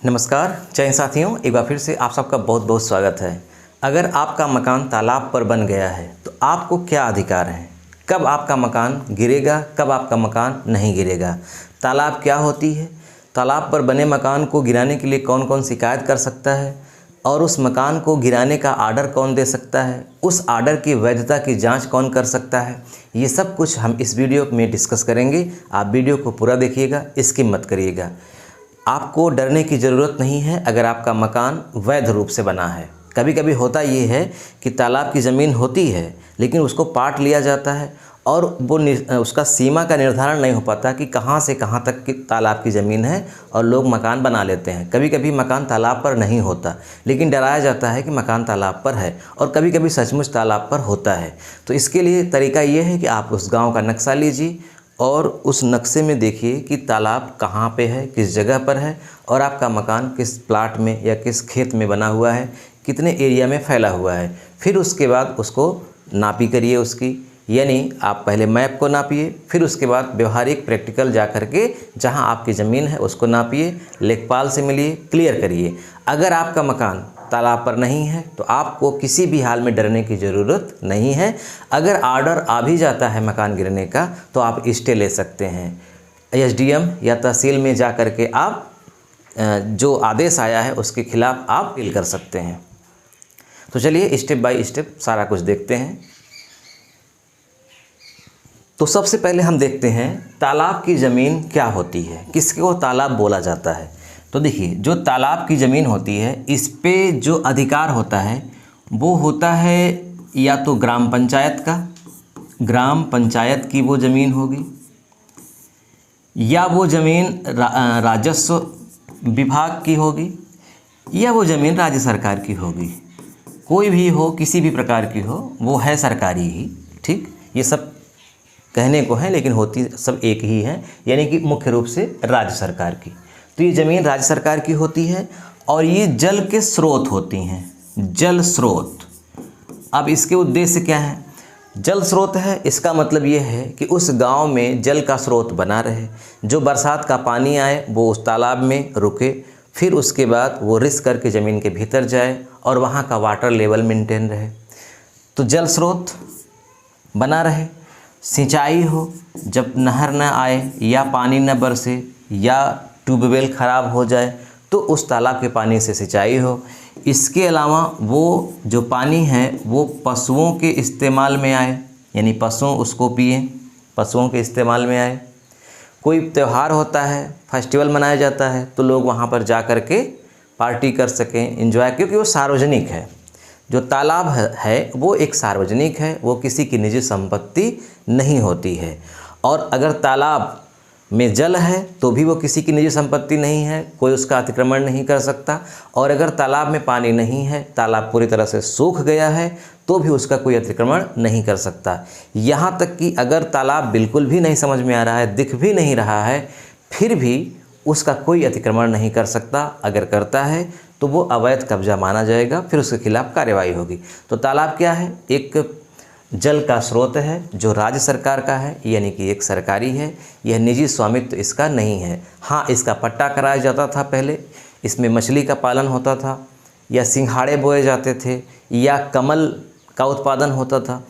नमस्कार जय साथियों, एक बार फिर से आप सबका बहुत बहुत स्वागत है। अगर आपका मकान तालाब पर बन गया है तो आपको क्या अधिकार हैं, कब आपका मकान गिरेगा, कब आपका मकान नहीं गिरेगा, तालाब क्या होती है, तालाब पर बने मकान को गिराने के लिए कौन कौन शिकायत कर सकता है और उस मकान को गिराने का आर्डर कौन दे सकता है, उस आर्डर की वैधता की जांच कौन कर सकता है, ये सब कुछ हम इस वीडियो में डिस्कस करेंगे। आप वीडियो को पूरा देखिएगा, स्किप मत करिएगा। आपको डरने की ज़रूरत नहीं है अगर आपका मकान वैध रूप से बना है। कभी कभी होता ये है कि तालाब की ज़मीन होती है लेकिन उसको पाट लिया जाता है और वो उसका सीमा का निर्धारण नहीं हो पाता कि कहाँ से कहाँ तक की तालाब की ज़मीन है और लोग मकान बना लेते हैं। कभी कभी मकान तालाब पर नहीं होता लेकिन डराया जाता है कि मकान तालाब पर है और कभी कभी सचमुच तालाब पर होता है। तो इसके लिए तरीका ये है कि आप उस गाँव का नक्शा लीजिए और उस नक्शे में देखिए कि तालाब कहाँ पे है, किस जगह पर है और आपका मकान किस प्लाट में या किस खेत में बना हुआ है, कितने एरिया में फैला हुआ है। फिर उसके बाद उसको नापी करिए उसकी, यानी आप पहले मैप को नापिए, फिर उसके बाद व्यवहारिक प्रैक्टिकल जा कर के जहाँ आपकी ज़मीन है उसको नापिए, लेखपाल से मिलिए, क्लियर करिए। अगर आपका मकान तालाब पर नहीं है तो आपको किसी भी हाल में डरने की ज़रूरत नहीं है। अगर आर्डर आ भी जाता है मकान गिरने का तो आप स्टे ले सकते हैं। एसडीएम या तहसील में जा कर के आप जो आदेश आया है उसके खिलाफ आप अपील कर सकते हैं। तो चलिए स्टेप बाय स्टेप सारा कुछ देखते हैं। तो सबसे पहले हम देखते हैं तालाब की ज़मीन क्या होती है, किसको तालाब बोला जाता है। तो देखिए, जो तालाब की ज़मीन होती है इस पे जो अधिकार होता है वो होता है या तो ग्राम पंचायत का, ग्राम पंचायत की वो ज़मीन होगी, या वो ज़मीन राजस्व विभाग की होगी, या वो ज़मीन राज्य सरकार की होगी। कोई भी हो, किसी भी प्रकार की हो, वो है सरकारी ही। ठीक, ये सब कहने को है लेकिन होती सब एक ही है, यानी कि मुख्य रूप से राज्य सरकार की। तो ये ज़मीन राज्य सरकार की होती है और ये जल के स्रोत होती हैं, जल स्रोत। अब इसके उद्देश्य क्या है? जल स्रोत है, इसका मतलब ये है कि उस गांव में जल का स्रोत बना रहे, जो बरसात का पानी आए वो उस तालाब में रुके, फिर उसके बाद वो रिस करके ज़मीन के भीतर जाए और वहाँ का वाटर लेवल मेंटेन रहे। तो जल स्रोत बना रहे, सिंचाई हो, जब नहर न आए या पानी न बरसे या ट्यूबवेल ख़राब हो जाए तो उस तालाब के पानी से सिंचाई हो। इसके अलावा वो जो पानी है वो पशुओं के इस्तेमाल में आए, यानी पशु उसको पिए, पशुओं के इस्तेमाल में आए। कोई त्यौहार होता है, फेस्टिवल मनाया जाता है तो लोग वहाँ पर जा कर के पार्टी कर सकें, एंजॉय, क्योंकि वो सार्वजनिक है। जो तालाब है वो एक सार्वजनिक है, वो किसी की निजी संपत्ति नहीं होती है। और अगर तालाब में जल है तो भी वो किसी की निजी संपत्ति नहीं है, कोई उसका अतिक्रमण नहीं कर सकता। और अगर तालाब में पानी नहीं है, तालाब पूरी तरह से सूख गया है तो भी उसका कोई अतिक्रमण नहीं कर सकता। यहाँ तक कि अगर तालाब बिल्कुल भी नहीं समझ में आ रहा है, दिख भी नहीं रहा है, फिर भी उसका कोई अतिक्रमण नहीं कर सकता। अगर करता है तो वो अवैध कब्जा माना जाएगा, फिर उसके खिलाफ कार्रवाई होगी। तो तालाब क्या है? एक जल का स्रोत है जो राज्य सरकार का है, यानी कि एक सरकारी है, यह निजी स्वामित्व इसका नहीं है। हाँ, इसका पट्टा कराया जाता था पहले, इसमें मछली का पालन होता था या सिंघाड़े बोए जाते थे या कमल का उत्पादन होता था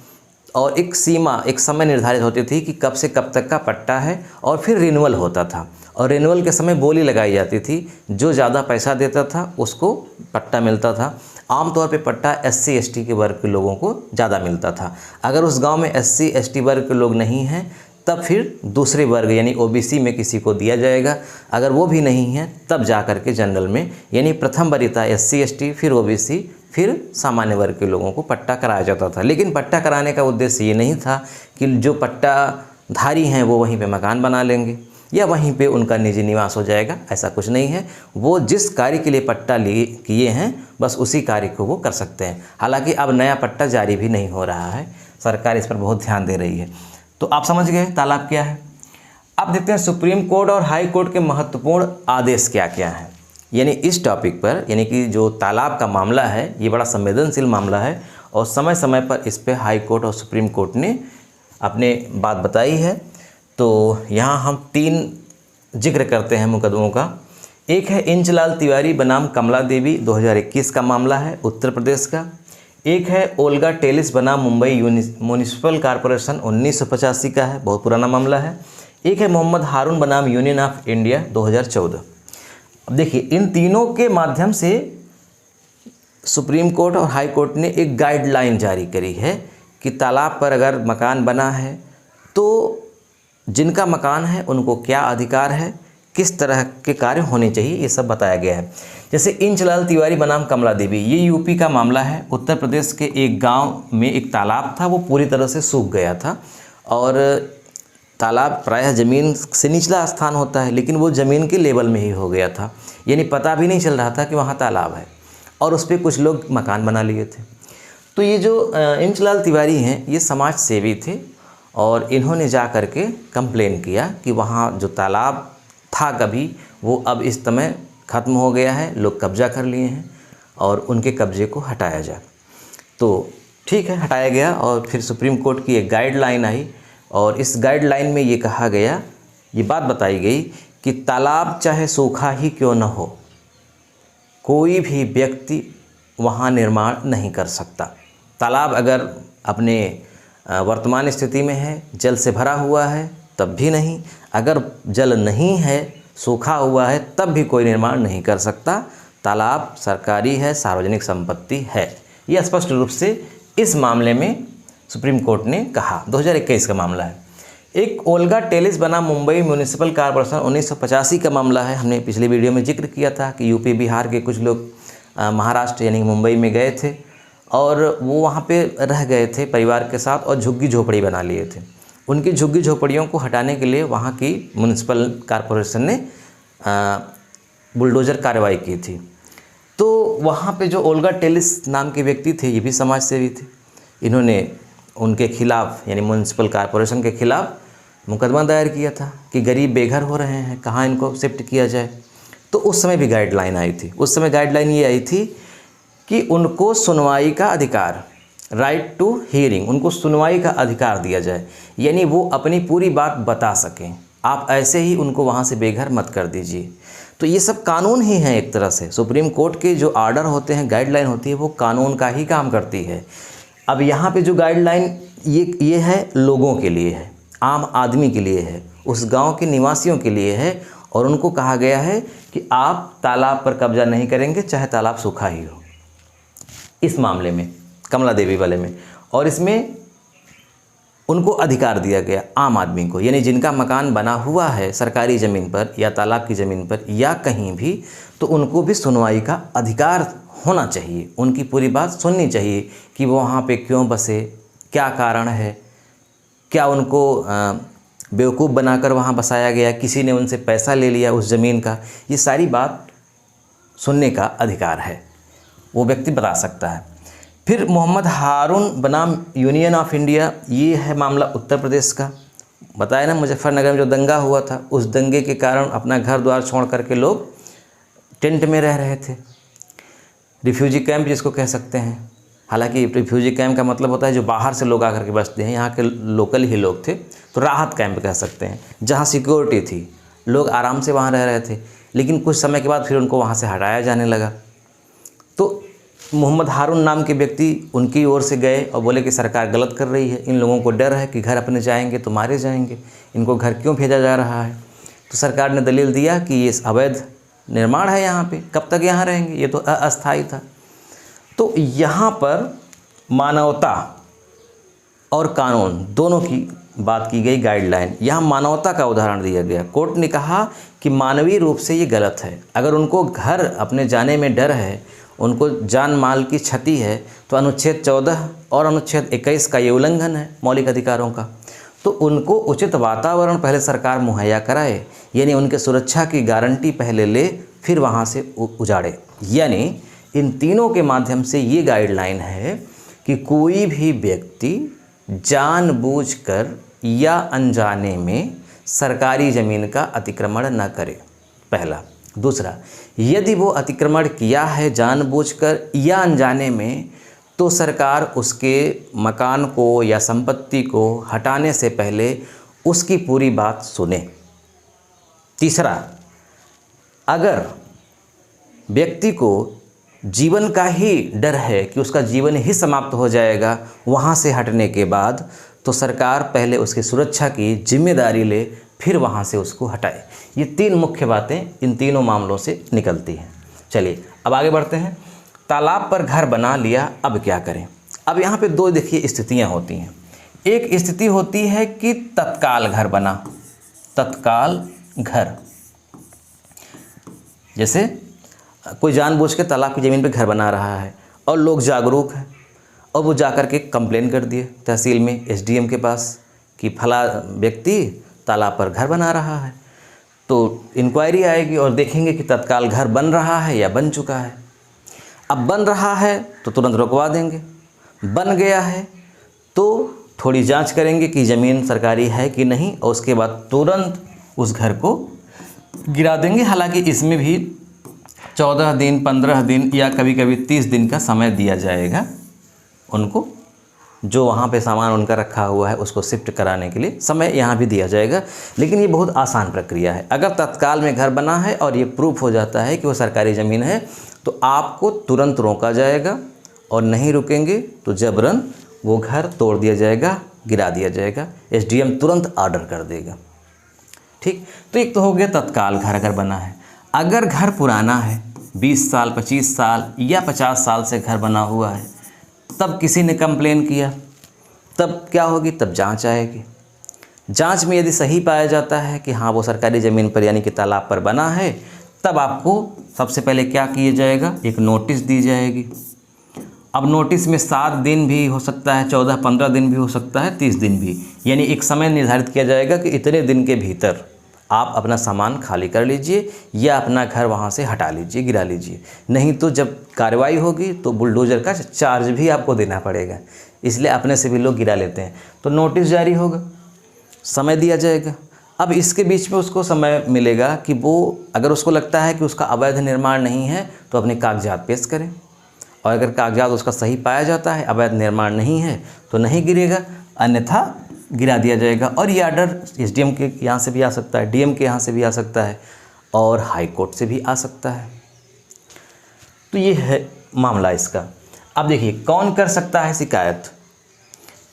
और एक सीमा, एक समय निर्धारित होती थी कि कब से कब तक का पट्टा है और फिर रिन्यूअल होता था। और रिन्यूअल के समय बोली लगाई जाती थी, जो ज़्यादा पैसा देता था उसको पट्टा मिलता था। आमतौर पे पट्टा SC ST के वर्ग के लोगों को ज़्यादा मिलता था। अगर उस गांव में SC ST वर्ग के लोग नहीं हैं तब फिर दूसरे वर्ग यानी OBC में किसी को दिया जाएगा। अगर वो भी नहीं है तब जा कर के जनरल में, यानी प्रथम वरीयता SC ST, फिर OBC, फिर सामान्य वर्ग के लोगों को पट्टा कराया जाता था। लेकिन पट्टा कराने का उद्देश्य ये नहीं था कि जो पट्टाधारी हैं वो वहीं पे मकान बना लेंगे या वहीं पे उनका निजी निवास हो जाएगा, ऐसा कुछ नहीं है। वो जिस कार्य के लिए पट्टा लिए किए हैं बस उसी कार्य को वो कर सकते हैं। हालांकि अब नया पट्टा जारी भी नहीं हो रहा है, सरकार इस पर बहुत ध्यान दे रही है। तो आप समझ गए तालाब क्या है। अब देखते हैं सुप्रीम कोर्ट और हाई कोर्ट के महत्वपूर्ण आदेश क्या क्या हैं। यानी इस टॉपिक पर, यानी कि जो तालाब का मामला है ये बड़ा संवेदनशील मामला है और समय समय पर इस पर हाई कोर्ट और सुप्रीम कोर्ट ने अपने बात बताई है। तो यहाँ हम 3 जिक्र करते हैं मुकदमों का एक है इंचलाल तिवारी बनाम कमला देवी, 2021 का मामला है, उत्तर प्रदेश का। एक है ओल्गा टेलिस बनाम मुंबई म्यूनिसिपल कॉरपोरेशन, 1985 का है, बहुत पुराना मामला है। एक है मोहम्मद हारून बनाम यूनियन ऑफ इंडिया, 2014। अब देखिए, इन तीनों के माध्यम से सुप्रीम कोर्ट और हाई कोर्ट ने एक गाइडलाइन जारी करी है कि तालाब पर अगर मकान बना है तो जिनका मकान है उनको क्या अधिकार है, किस तरह के कार्य होने चाहिए, ये सब बताया गया है। जैसे इंचलाल तिवारी बनाम कमला देवी, ये यूपी का मामला है। उत्तर प्रदेश के एक गांव में एक तालाब था, वो पूरी तरह से सूख गया था और तालाब प्रायः ज़मीन से निचला स्थान होता है, लेकिन वो ज़मीन के लेवल में ही हो गया था, यानी पता भी नहीं चल रहा था कि वहाँ तालाब है, और उस पर कुछ लोग मकान बना लिए थे। तो ये जो इंचलाल तिवारी हैं, ये समाज सेवी थे और इन्होंने जा कर के कंप्लेन किया कि वहाँ जो तालाब था कभी, वो अब इस समय ख़त्म हो गया है, लोग कब्जा कर लिए हैं और उनके कब्जे को हटाया जाए। तो ठीक है, हटाया गया और फिर सुप्रीम कोर्ट की एक गाइडलाइन आई और इस गाइडलाइन में ये कहा गया, ये बात बताई गई कि तालाब चाहे सूखा ही क्यों न हो, कोई भी व्यक्ति वहाँ निर्माण नहीं कर सकता। तालाब अगर अपने वर्तमान स्थिति में है, जल से भरा हुआ है, तब भी नहीं, अगर जल नहीं है, सूखा हुआ है, तब भी कोई निर्माण नहीं कर सकता। तालाब सरकारी है, सार्वजनिक संपत्ति है। यह स्पष्ट रूप से इस मामले में सुप्रीम कोर्ट ने कहा। 2021 का मामला है। एक ओल्गा टेलिस बनाम मुंबई म्यूनिसिपल कॉरपोरेशन, 1985 का मामला है। हमने पिछले वीडियो में जिक्र किया था कि यूपी बिहार के कुछ लोग महाराष्ट्र यानी मुंबई में गए थे और वो वहाँ पे रह गए थे परिवार के साथ और झुग्गी झोपड़ी बना लिए थे। उनकी झुग्गी झोपड़ियों को हटाने के लिए वहाँ की म्यूनिसिपल कॉरपोरेशन ने बुलडोज़र कार्रवाई की थी। तो वहाँ पे जो ओल्गा टेलिस नाम के व्यक्ति थे, ये भी समाज सेवी थे। इन्होंने उनके खिलाफ़ यानी म्यूनिसिपल कॉरपोरेशन के खिलाफ़ मुकदमा दायर किया था कि गरीब बेघर हो रहे हैं, कहाँ इनको शिफ्ट किया जाए। तो उस समय भी गाइडलाइन आई थी। उस समय गाइडलाइन ये आई थी कि उनको सुनवाई का अधिकार, राइट टू हियरिंग, उनको सुनवाई का अधिकार दिया जाए, यानी वो अपनी पूरी बात बता सकें। आप ऐसे ही उनको वहाँ से बेघर मत कर दीजिए। तो ये सब कानून ही है एक तरह से। सुप्रीम कोर्ट के जो आर्डर होते हैं, गाइडलाइन होती है, वो कानून का ही काम करती है। अब यहाँ पे जो गाइडलाइन ये है, लोगों के लिए है, आम आदमी के लिए है, उस गांव के निवासियों के लिए है और उनको कहा गया है कि आप तालाब पर कब्जा नहीं करेंगे, चाहे तालाब सूखा ही हो। इस मामले में, कमला देवी वाले में, और इसमें उनको अधिकार दिया गया आम आदमी को, यानी जिनका मकान बना हुआ है सरकारी ज़मीन पर या तालाब की ज़मीन पर या कहीं भी, तो उनको भी सुनवाई का अधिकार होना चाहिए। उनकी पूरी बात सुननी चाहिए कि वो वहाँ पे क्यों बसे, क्या कारण है, क्या उनको बेवकूफ़ बनाकर वहाँ बसाया गया, किसी ने उनसे पैसा ले लिया उस ज़मीन का, ये सारी बात सुनने का अधिकार है, वो व्यक्ति बता सकता है। फिर मोहम्मद हारून बनाम यूनियन ऑफ इंडिया, ये है मामला उत्तर प्रदेश का। बताया ना, मुजफ्फरनगर में जो दंगा हुआ था, उस दंगे के कारण अपना घर द्वार छोड़ करके लोग टेंट में रह रहे थे, रिफ्यूजी कैंप जिसको कह सकते हैं। हालांकि रिफ्यूजी कैंप का मतलब होता है जो बाहर से लोग आकर के बसते हैं, यहाँ के लोकल ही लोग थे, तो राहत कैंप कह सकते हैं, जहाँ सिक्योरिटी थी, लोग आराम से वहाँ रह रहे थे। लेकिन कुछ समय के बाद फिर उनको वहाँ से हटाया जाने लगा। तो मोहम्मद हारून नाम के व्यक्ति उनकी ओर से गए और बोले कि सरकार गलत कर रही है, इन लोगों को डर है कि घर अपने जाएंगे तो मारे जाएंगे, इनको घर क्यों भेजा जा रहा है। तो सरकार ने दलील दिया कि ये अवैध निर्माण है, यहाँ पे कब तक यहाँ रहेंगे, ये तो अस्थायी था। तो यहाँ पर मानवता और कानून दोनों की बात की गई। गाइडलाइन, यहाँ मानवता का उदाहरण दिया गया। कोर्ट ने कहा कि मानवीय रूप से ये गलत है। अगर उनको घर अपने जाने में डर है, उनको जान माल की क्षति है, तो अनुच्छेद 14 और अनुच्छेद 21 का ये उल्लंघन है मौलिक अधिकारों का। तो उनको उचित वातावरण पहले सरकार मुहैया कराए, यानी उनके सुरक्षा की गारंटी पहले ले, फिर वहाँ से उजाड़े। यानी इन तीनों के माध्यम से ये गाइडलाइन है कि कोई भी व्यक्ति जानबूझकर या अनजाने में सरकारी ज़मीन का अतिक्रमण न करे, पहला। दूसरा, यदि वो अतिक्रमण किया है जानबूझकर या अनजाने में, तो सरकार उसके मकान को या संपत्ति को हटाने से पहले उसकी पूरी बात सुने। तीसरा, अगर व्यक्ति को जीवन का ही डर है कि उसका जीवन ही समाप्त हो जाएगा वहाँ से हटने के बाद, तो सरकार पहले उसकी सुरक्षा की जिम्मेदारी ले, फिर वहाँ से उसको हटाए। ये 3 मुख्य बातें इन तीनों मामलों से निकलती हैं। चलिए अब आगे बढ़ते हैं। तालाब पर घर बना लिया, अब क्या करें। अब यहाँ पे 2 देखिए स्थितियाँ होती हैं। एक स्थिति होती है कि तत्काल घर बना, तत्काल घर, जैसे कोई जानबूझ के तालाब की ज़मीन पे घर बना रहा है और लोग जागरूक हैं और वो जाकर के कंप्लेन कर दिए तहसील में, एसडीएम के पास कि फला व्यक्ति तालाब पर घर बना रहा है। तो इंक्वायरी आएगी और देखेंगे कि तत्काल घर बन रहा है या बन चुका है। अब बन रहा है तो तुरंत रुकवा देंगे, बन गया है तो थोड़ी जांच करेंगे कि ज़मीन सरकारी है कि नहीं, और उसके बाद तुरंत उस घर को गिरा देंगे। हालांकि इसमें भी 14 दिन, 15 दिन या कभी कभी 30 दिन का समय दिया जाएगा उनको, जो वहाँ पे सामान उनका रखा हुआ है उसको शिफ्ट कराने के लिए समय यहाँ भी दिया जाएगा। लेकिन ये बहुत आसान प्रक्रिया है। अगर तत्काल में घर बना है और ये प्रूफ हो जाता है कि वो सरकारी ज़मीन है तो आपको तुरंत रोका जाएगा, और नहीं रुकेंगे तो जबरन वो घर तोड़ दिया जाएगा, गिरा दिया जाएगा। एसडीएम तुरंत ऑर्डर कर देगा। ठीक, तो एक तो हो गया तत्काल घर अगर बना है। अगर घर पुराना है, 20 साल, 25 साल या 50 साल से घर बना हुआ है, तब किसी ने कंप्लेन किया, तब क्या होगी, तब जांच आएगी। जांच में यदि सही पाया जाता है कि हाँ वो सरकारी ज़मीन पर यानी कि तालाब पर बना है, तब आपको सबसे पहले क्या किया जाएगा, एक नोटिस दी जाएगी। अब नोटिस में 7 दिन भी हो सकता है, 14-15 दिन भी हो सकता है, 30 दिन भी, यानी एक समय निर्धारित किया जाएगा कि इतने दिन के भीतर आप अपना सामान खाली कर लीजिए या अपना घर वहाँ से हटा लीजिए, गिरा लीजिए। नहीं तो जब कार्रवाई होगी तो बुलडोज़र का चार्ज भी आपको देना पड़ेगा, इसलिए अपने से भी लोग गिरा लेते हैं। तो नोटिस जारी होगा, समय दिया जाएगा। अब इसके बीच में उसको समय मिलेगा कि वो अगर उसको लगता है कि उसका अवैध निर्माण नहीं है तो अपने कागजात पेश करें, और अगर कागजात उसका सही पाया जाता है, अवैध निर्माण नहीं है, तो नहीं गिरेगा, अन्यथा गिरा दिया जाएगा। और ये आर्डर एसडीएम के यहाँ से भी आ सकता है, डीएम के यहाँ से भी आ सकता है, और हाई कोर्ट से भी आ सकता है। तो ये है मामला इसका। अब देखिए कौन कर सकता है शिकायत,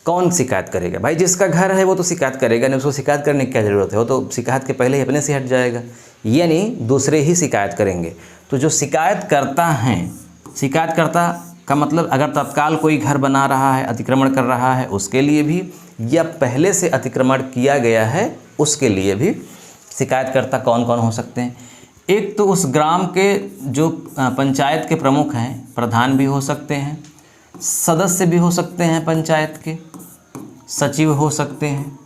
कौन शिकायत करेगा। भाई जिसका घर है वो तो शिकायत करेगा नहीं, उसको शिकायत करने की क्या ज़रूरत है, वो तो शिकायत के पहले ही अपने से हट जाएगा, यानी दूसरे ही शिकायत करेंगे। तो जो शिकायत करता हैं, शिकायतकर्ता का मतलब अगर तत्काल कोई घर बना रहा है, अतिक्रमण कर रहा है, उसके लिए भी, या पहले से अतिक्रमण किया गया है उसके लिए भी शिकायतकर्ता कौन कौन हो सकते हैं। एक तो उस ग्राम के जो पंचायत के प्रमुख हैं, प्रधान भी हो सकते हैं, सदस्य भी हो सकते हैं, पंचायत के सचिव हो सकते हैं,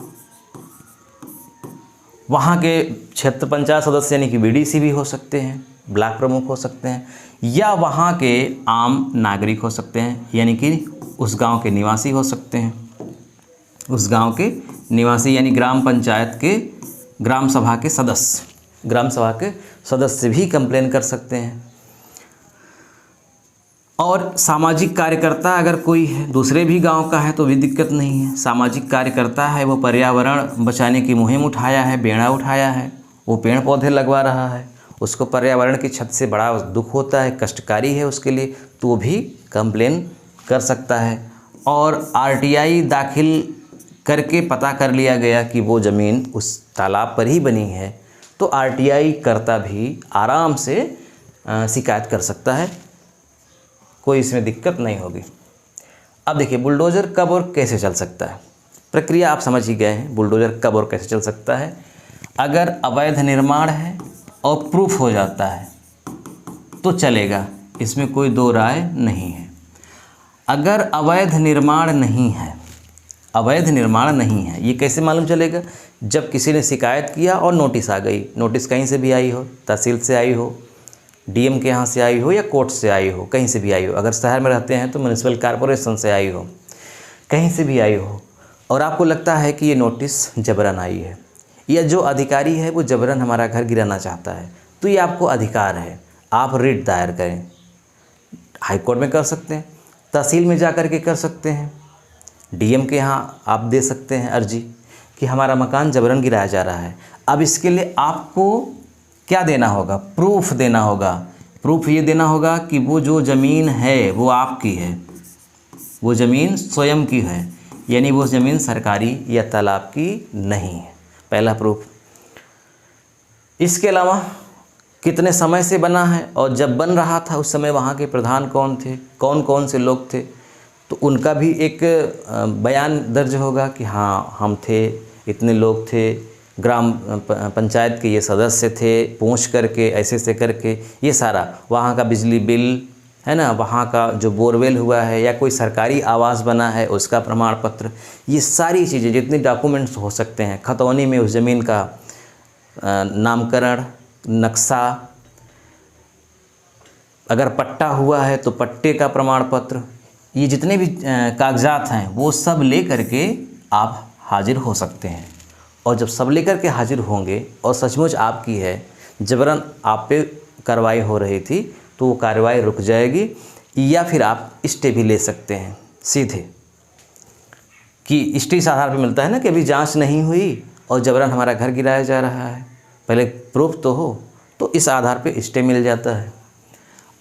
वहाँ के क्षेत्र पंचायत सदस्य यानी कि बीडीसी भी हो सकते हैं, ब्लॉक प्रमुख हो सकते हैं, या वहाँ के आम नागरिक हो सकते हैं, यानी कि उस गांव के निवासी हो सकते हैं। उस गांव के निवासी यानी ग्राम पंचायत के, ग्राम सभा के सदस्य, ग्राम सभा के सदस्य भी कंप्लेन कर सकते हैं। और सामाजिक कार्यकर्ता अगर कोई है, दूसरे भी गांव का है तो भी दिक्कत नहीं है। सामाजिक कार्यकर्ता है, वो पर्यावरण बचाने की मुहिम उठाया है, बेड़ा उठाया है, वो पेड़ पौधे लगवा रहा है, उसको पर्यावरण की छत से बड़ा दुख होता है, कष्टकारी है उसके लिए, तो वो भी कंप्लेन कर सकता है। और आरटीआई दाखिल करके पता कर लिया गया कि वो ज़मीन उस तालाब पर ही बनी है, तो आरटीआई कर्ता भी आराम से शिकायत कर सकता है, कोई इसमें दिक्कत नहीं होगी। अब देखिए बुलडोज़र कब और कैसे चल सकता है, प्रक्रिया आप समझ ही गए हैं। बुलडोज़र कब और कैसे चल सकता है, अगर अवैध निर्माण है और प्रूफ हो जाता है तो चलेगा, इसमें कोई दो राय नहीं है। अगर अवैध निर्माण नहीं है, अवैध निर्माण नहीं है, ये कैसे मालूम चलेगा, जब किसी ने शिकायत किया और नोटिस आ गई, नोटिस कहीं से भी आई हो, तहसील से आई हो, डीएम के यहाँ से आई हो या कोर्ट से आई हो, कहीं से भी आई हो, अगर शहर में रहते हैं तो म्यूनिसिपल कॉरपोरेशन से आई हो, कहीं से भी आई हो, और आपको लगता है कि ये नोटिस जबरन आई है या जो अधिकारी है वो जबरन हमारा घर गिराना चाहता है, तो ये आपको अधिकार है, आप रिट दायर करें। हाई कोर्ट में कर सकते हैं, तहसील में जा कर के कर सकते हैं, डीएम के यहाँ आप दे सकते हैं अर्जी कि हमारा मकान जबरन गिराया जा रहा है। अब इसके लिए आपको क्या देना होगा? प्रूफ देना होगा। प्रूफ ये देना होगा कि वो जो ज़मीन है वो आपकी है, वो ज़मीन स्वयं की है, यानी वो ज़मीन सरकारी या तालाब की नहीं है, पहला प्रूफ। इसके अलावा कितने समय से बना है और जब बन रहा था उस समय वहाँ के प्रधान कौन थे, कौन कौन से लोग थे, तो उनका भी एक बयान दर्ज होगा कि हाँ हम थे, इतने लोग थे, ग्राम पंचायत के ये सदस्य थे, पूछ करके ऐसे से करके, ये सारा वहाँ का बिजली बिल है ना, वहाँ का जो बोरवेल हुआ है या कोई सरकारी आवास बना है उसका प्रमाण पत्र, ये सारी चीज़ें जितने डॉक्यूमेंट्स हो सकते हैं, खतौनी में उस ज़मीन का नामकरण, नक्शा, अगर पट्टा हुआ है तो पट्टे का प्रमाण पत्र, ये जितने भी कागजात हैं वो सब ले करके आप हाजिर हो सकते हैं। और जब सब लेकर के हाजिर होंगे और सचमुच आपकी है, जबरन आप पे कार्रवाई हो रही थी, तो वो कार्रवाई रुक जाएगी, या फिर आप स्टे भी ले सकते हैं सीधे, कि स्टे इस आधार पर मिलता है ना कि अभी जांच नहीं हुई और जबरन हमारा घर गिराया जा रहा है, पहले प्रूफ तो हो, तो इस आधार पे स्टे मिल जाता है।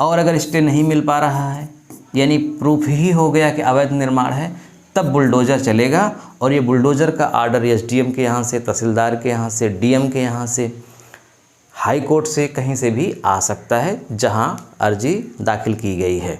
और अगर स्टे नहीं मिल पा रहा है, यानी प्रूफ ही हो गया कि अवैध निर्माण है, तब बुलडोज़र चलेगा और ये बुलडोज़र का आर्डर एसडीएम के यहाँ से, तहसीलदार के यहाँ से, डीएम के यहाँ से, हाई कोर्ट से, कहीं से भी आ सकता है जहाँ अर्जी दाखिल की गई है।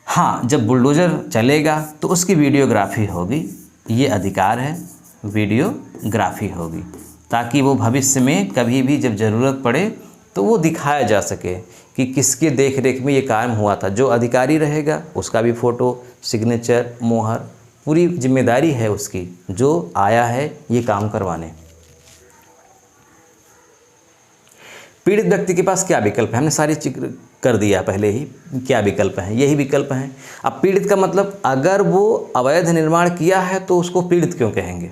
हाँ, जब बुलडोज़र चलेगा तो उसकी वीडियोग्राफी होगी, ये अधिकार है, वीडियोग्राफी होगी, ताकि वो भविष्य में कभी भी जब ज़रूरत पड़े तो वो दिखाया जा सके कि किसके देख रेख में ये काम हुआ था। जो अधिकारी रहेगा उसका भी फ़ोटो, सिग्नेचर, मोहर, पूरी जिम्मेदारी है उसकी, जो आया है ये काम करवाने। पीड़ित व्यक्ति के पास क्या विकल्प है, हमने सारी जिक्र कर दिया पहले ही, क्या विकल्प हैं, यही विकल्प हैं। अब पीड़ित का मतलब, अगर वो अवैध निर्माण किया है तो उसको पीड़ित क्यों कहेंगे?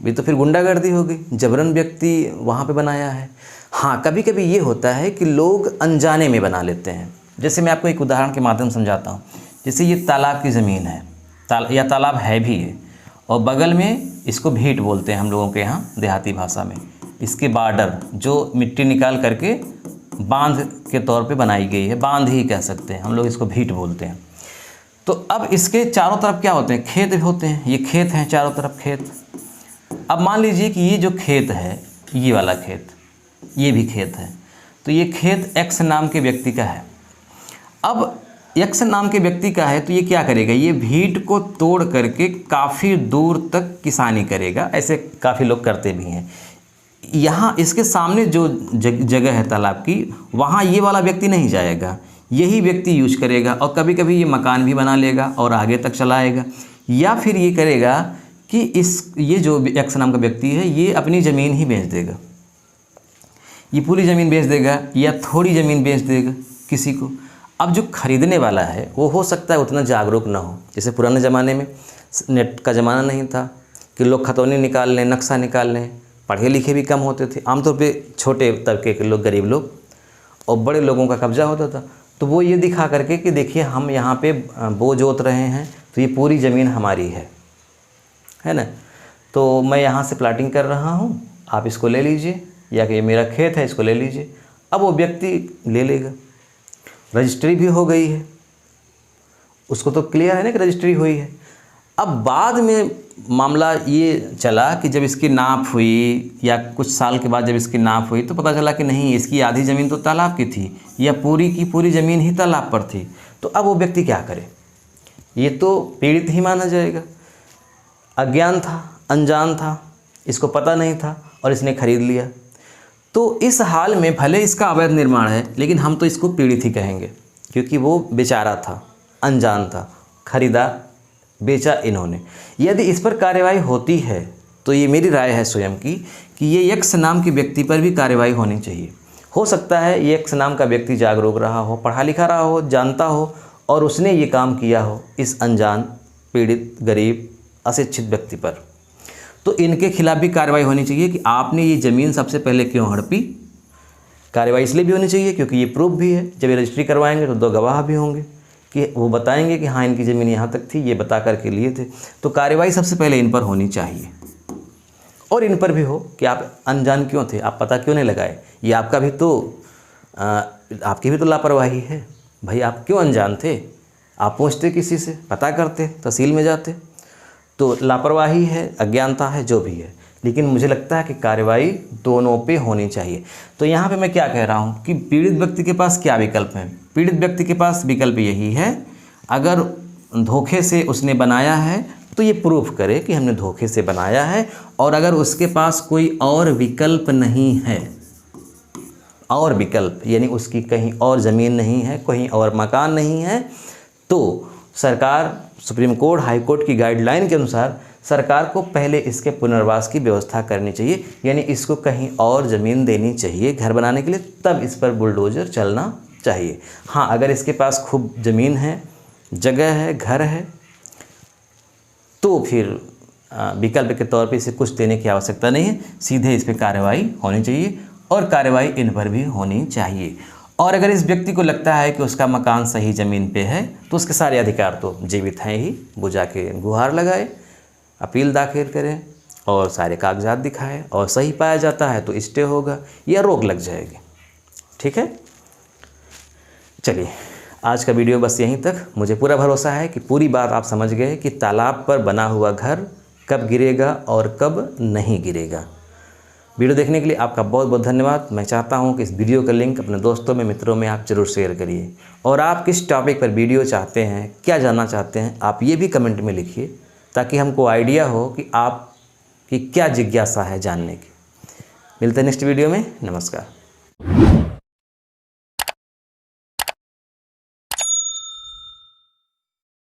भी तो फिर गुंडागर्दी होगी, जबरन व्यक्ति वहाँ पे बनाया है। हाँ, कभी कभी ये होता है कि लोग अनजाने में बना लेते हैं। जैसे मैं आपको एक उदाहरण के माध्यम समझाता हूँ। जैसे ये तालाब की ज़मीन है, या तालाब है भी है, और बगल में इसको भीट बोलते हैं हम लोगों के यहाँ देहाती भाषा में। इसके बॉर्डर जो मिट्टी निकाल करके बांध के तौर पे बनाई गई है, बांध ही कह सकते हैं हम लोग, इसको भीट बोलते हैं। तो अब इसके चारों तरफ क्या होते हैं? खेत होते हैं। ये खेत हैं, चारों तरफ खेत। अब मान लीजिए कि ये जो खेत है, ये वाला खेत, ये भी खेत है, तो ये खेत एक्स नाम के व्यक्ति का है। अब एक्स नाम के व्यक्ति का है तो ये क्या करेगा? ये भीट को तोड़ करके काफ़ी दूर तक किसानी करेगा। ऐसे काफ़ी लोग करते भी हैं। यहाँ इसके सामने जो जगह है तालाब की, वहाँ ये वाला व्यक्ति नहीं जाएगा, यही व्यक्ति यूज करेगा, और कभी कभी ये मकान भी बना लेगा और आगे तक चलाएगा। या फिर ये करेगा कि ये जो एक्स नाम का व्यक्ति है ये अपनी ज़मीन ही बेच देगा, ये पूरी ज़मीन बेच देगा या थोड़ी ज़मीन बेच देगा किसी को। अब जो खरीदने वाला है वो हो सकता है उतना जागरूक ना हो। जैसे पुराने ज़माने में नेट का ज़माना नहीं था कि लोग खतौनी निकाल लें, नक्शा निकाल लें, पढ़े लिखे भी कम होते थे, आमतौर पे छोटे तबके के लोग, गरीब लोग, और बड़े लोगों का कब्जा होता था। तो वो ये दिखा करके कि देखिए हम यहाँ पे बो जोत रहे हैं तो ये पूरी ज़मीन हमारी है ना, तो मैं यहाँ से प्लाटिंग कर रहा हूँ, आप इसको ले लीजिए, या कि ये मेरा खेत है इसको ले लीजिए। अब वो व्यक्ति ले लेगा, रजिस्ट्री भी हो गई है, उसको तो क्लियर है ना कि रजिस्ट्री हुई है। अब बाद में मामला ये चला कि जब इसकी नाप हुई, या कुछ साल के बाद जब इसकी नाप हुई, तो पता चला कि नहीं, इसकी आधी ज़मीन तो तालाब की थी, या पूरी की पूरी ज़मीन ही तालाब पर थी। तो अब वो व्यक्ति क्या करे? ये तो पीड़ित ही माना जाएगा। अज्ञान था, अनजान था, इसको पता नहीं था और इसने खरीद लिया। तो इस हाल में भले इसका अवैध निर्माण है, लेकिन हम तो इसको पीड़ित ही कहेंगे, क्योंकि वो बेचारा था, अनजान था, खरीदा, बेचा इन्होंने। यदि इस पर कार्रवाई होती है तो ये मेरी राय है स्वयं की कि ये एक्स नाम के व्यक्ति पर भी कार्रवाई होनी चाहिए। हो सकता है ये एक्स नाम का व्यक्ति जागरूक रहा हो, पढ़ा लिखा रहा हो, जानता हो, और उसने ये काम किया हो इस अनजान, पीड़ित, गरीब, अशिक्षित व्यक्ति पर। तो इनके खिलाफ भी कार्रवाई होनी चाहिए कि आपने ये ज़मीन सबसे पहले क्यों हड़पी। कार्रवाई इसलिए भी होनी चाहिए क्योंकि ये प्रूफ भी है। जब ये रजिस्ट्री करवाएंगे तो 2 गवाह भी होंगे कि वो बताएंगे कि हाँ इनकी ज़मीन यहाँ तक थी, ये बता करके लिए थे। तो कार्रवाई सबसे पहले इन पर होनी चाहिए। और इन पर भी हो कि आप अनजान क्यों थे, आप पता क्यों नहीं लगाए, ये आपका भी तो आपकी भी तो लापरवाही है भाई। आप क्यों अनजान थे, आप पूछते किसी से, पता करते, तहसील में जाते। तो लापरवाही है, अज्ञानता है, जो भी है, लेकिन मुझे लगता है कि कार्रवाई दोनों पे होनी चाहिए। तो यहाँ पे मैं क्या कह रहा हूँ कि पीड़ित व्यक्ति के पास क्या विकल्प है। पीड़ित व्यक्ति के पास विकल्प यही है, अगर धोखे से उसने बनाया है तो ये प्रूफ करे कि हमने धोखे से बनाया है, और अगर उसके पास कोई और विकल्प नहीं है, और विकल्प यानी उसकी कहीं और ज़मीन नहीं है, कहीं और मकान नहीं है, तो सरकार, सुप्रीम कोर्ट, हाई कोर्ट की गाइडलाइन के अनुसार सरकार को पहले इसके पुनर्वास की व्यवस्था करनी चाहिए, यानी इसको कहीं और ज़मीन देनी चाहिए घर बनाने के लिए, तब इस पर बुलडोज़र चलना चाहिए। हाँ, अगर इसके पास खूब ज़मीन है, जगह है, घर है, तो फिर विकल्प के तौर पे इसे कुछ देने की आवश्यकता नहीं है, सीधे इस पर कार्रवाई होनी चाहिए, और कार्रवाई इन पर भी होनी चाहिए। और अगर इस व्यक्ति को लगता है कि उसका मकान सही ज़मीन पे है, तो उसके सारे अधिकार तो जीवित हैं ही, वो जाके गुहार लगाए, अपील दाखिल करें और सारे कागजात दिखाए, और सही पाया जाता है तो स्टे होगा या रोक लग जाएगी। ठीक है, चलिए आज का वीडियो बस यहीं तक। मुझे पूरा भरोसा है कि पूरी बात आप समझ गए कि तालाब पर बना हुआ घर कब गिरेगा और कब नहीं गिरेगा। वीडियो देखने के लिए आपका बहुत बहुत धन्यवाद। मैं चाहता हूं कि इस वीडियो का लिंक अपने दोस्तों में, मित्रों में आप ज़रूर शेयर करिए, और आप किस टॉपिक पर वीडियो चाहते हैं, क्या जानना चाहते हैं, आप ये भी कमेंट में लिखिए, ताकि हमको आइडिया हो कि आपकी क्या जिज्ञासा है जानने की। मिलते हैं नेक्स्ट वीडियो में। नमस्कार।